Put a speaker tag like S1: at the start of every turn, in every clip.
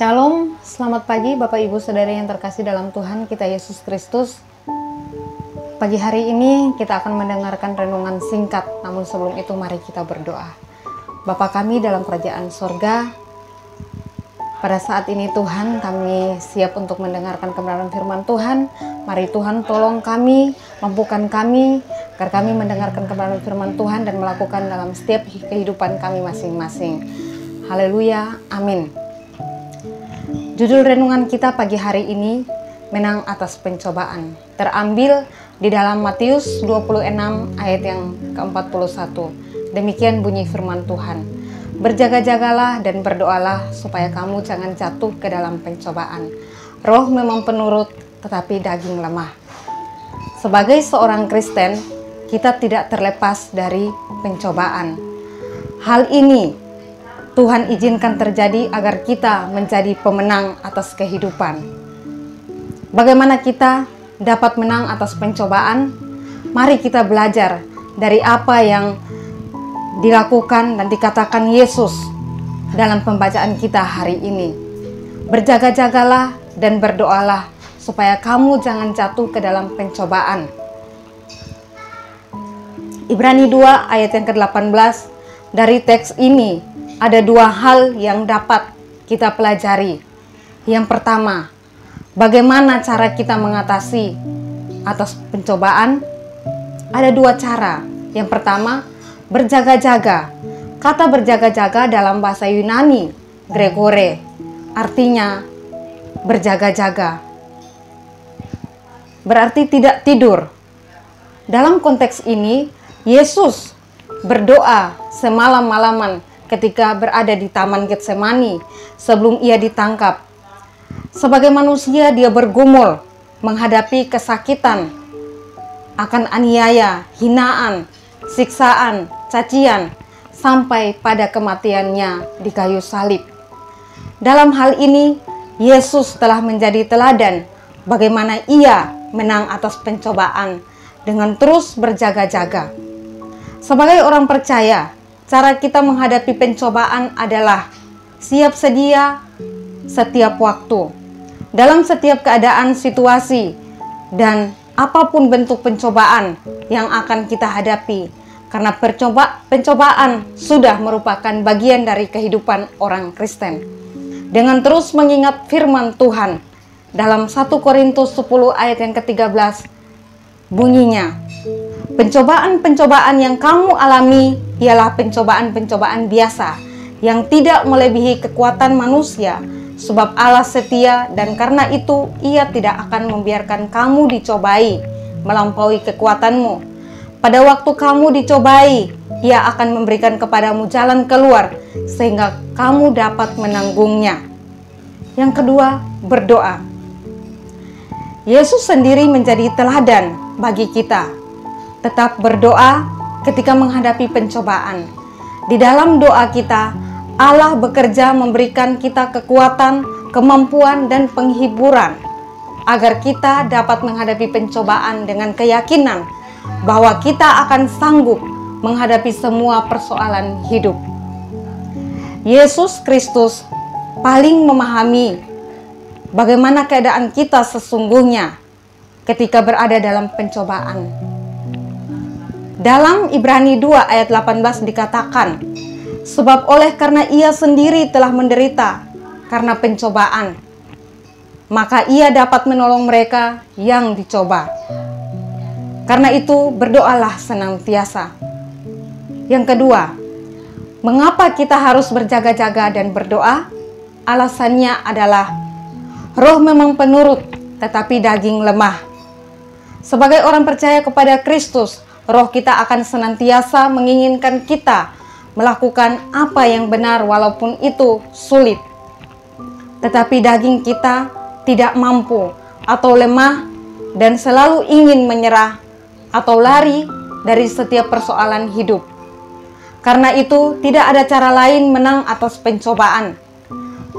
S1: Shalom, selamat pagi Bapak Ibu Saudara yang terkasih dalam Tuhan kita Yesus Kristus. Pagi hari ini kita akan mendengarkan renungan singkat, namun sebelum itu mari kita berdoa. Bapa kami dalam kerajaan sorga, pada saat ini Tuhan kami siap untuk mendengarkan kebenaran firman Tuhan. Mari Tuhan tolong kami, mampukan kami, agar kami mendengarkan kebenaran firman Tuhan dan melakukan dalam setiap kehidupan kami masing-masing. Haleluya, amin. Judul renungan kita pagi hari ini, menang atas pencobaan. Terambil di dalam Matius 26 ayat yang ke-41. Demikian bunyi firman Tuhan. Berjaga-jagalah dan berdoalah supaya kamu jangan jatuh ke dalam pencobaan. Roh memang penurut, tetapi daging lemah. Sebagai seorang Kristen, kita tidak terlepas dari pencobaan. Hal ini Tuhan izinkan terjadi agar kita menjadi pemenang atas kehidupan. Bagaimana kita dapat menang atas pencobaan? Mari kita belajar dari apa yang dilakukan dan dikatakan Yesus dalam pembacaan kita hari ini. Berjaga-jagalah dan berdoalah supaya kamu jangan jatuh ke dalam pencobaan. Ibrani 2 ayat yang ke-18. Dari teks ini ada dua hal yang dapat kita pelajari. Yang pertama, bagaimana cara kita mengatasi atas pencobaan? Ada dua cara. Yang pertama, berjaga-jaga. Kata berjaga-jaga dalam bahasa Yunani, gregore, artinya berjaga-jaga. Berarti tidak tidur. Dalam konteks ini, Yesus berdoa semalam-malaman ketika berada di Taman Getsemani sebelum ia ditangkap. Sebagai manusia dia bergumul menghadapi kesakitan akan aniaya, hinaan, siksaan, cacian sampai pada kematiannya di kayu salib. Dalam hal ini Yesus telah menjadi teladan bagaimana ia menang atas pencobaan dengan terus berjaga-jaga. Sebagai orang percaya, cara kita menghadapi pencobaan adalah siap sedia setiap waktu, dalam setiap keadaan, situasi, dan apapun bentuk pencobaan yang akan kita hadapi. Karena pencobaan sudah merupakan bagian dari kehidupan orang Kristen. Dengan terus mengingat firman Tuhan dalam 1 Korintus 10 ayat yang ke-13, bunyinya, pencobaan-pencobaan yang kamu alami ialah pencobaan-pencobaan biasa yang tidak melebihi kekuatan manusia, sebab Allah setia dan karena itu ia tidak akan membiarkan kamu dicobai melampaui kekuatanmu. Pada waktu kamu dicobai, ia akan memberikan kepadamu jalan keluar sehingga kamu dapat menanggungnya. Yang kedua, berdoa. Yesus sendiri menjadi teladan bagi kita. Tetap berdoa ketika menghadapi pencobaan. Di dalam doa kita, Allah bekerja memberikan kita kekuatan, kemampuan, dan penghiburan agar kita dapat menghadapi pencobaan dengan keyakinan bahwa kita akan sanggup menghadapi semua persoalan hidup. Yesus Kristus paling memahami bagaimana keadaan kita sesungguhnya ketika berada dalam pencobaan. Dalam Ibrani 2 ayat 18 dikatakan, sebab oleh karena ia sendiri telah menderita karena pencobaan, maka ia dapat menolong mereka yang dicoba. Karena itu berdoalah senantiasa. Yang kedua, mengapa kita harus berjaga-jaga dan berdoa? Alasannya adalah roh memang penurut, tetapi daging lemah. Sebagai orang percaya kepada Kristus, roh kita akan senantiasa menginginkan kita melakukan apa yang benar walaupun itu sulit. Tetapi daging kita tidak mampu atau lemah dan selalu ingin menyerah atau lari dari setiap persoalan hidup. Karena itu tidak ada cara lain menang atas pencobaan.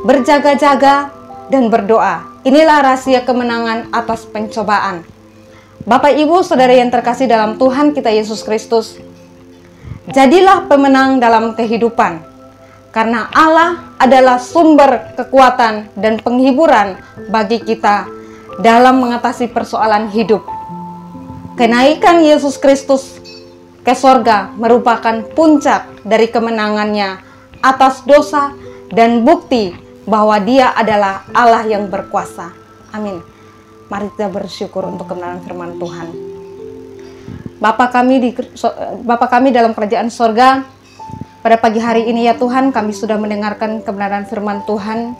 S1: Berjaga-jaga dan berdoa. Inilah rahasia kemenangan atas pencobaan. Bapak Ibu Saudara yang terkasih dalam Tuhan kita Yesus Kristus, jadilah pemenang dalam kehidupan. Karena Allah adalah sumber kekuatan dan penghiburan bagi kita dalam mengatasi persoalan hidup. Kenaikan Yesus Kristus ke sorga merupakan puncak dari kemenangannya atas dosa dan bukti bahwa Dia adalah Allah yang berkuasa. Amin. Mari kita bersyukur untuk kebenaran firman Tuhan. Bapa kami dalam kerajaan sorga, pada pagi hari ini ya Tuhan, kami sudah mendengarkan kebenaran firman Tuhan.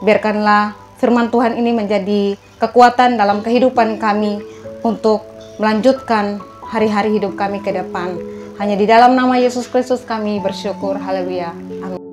S1: Biarkanlah firman Tuhan ini menjadi kekuatan dalam kehidupan kami untuk melanjutkan hari-hari hidup kami ke depan. Hanya di dalam nama Yesus Kristus kami bersyukur. Haleluya. Amin.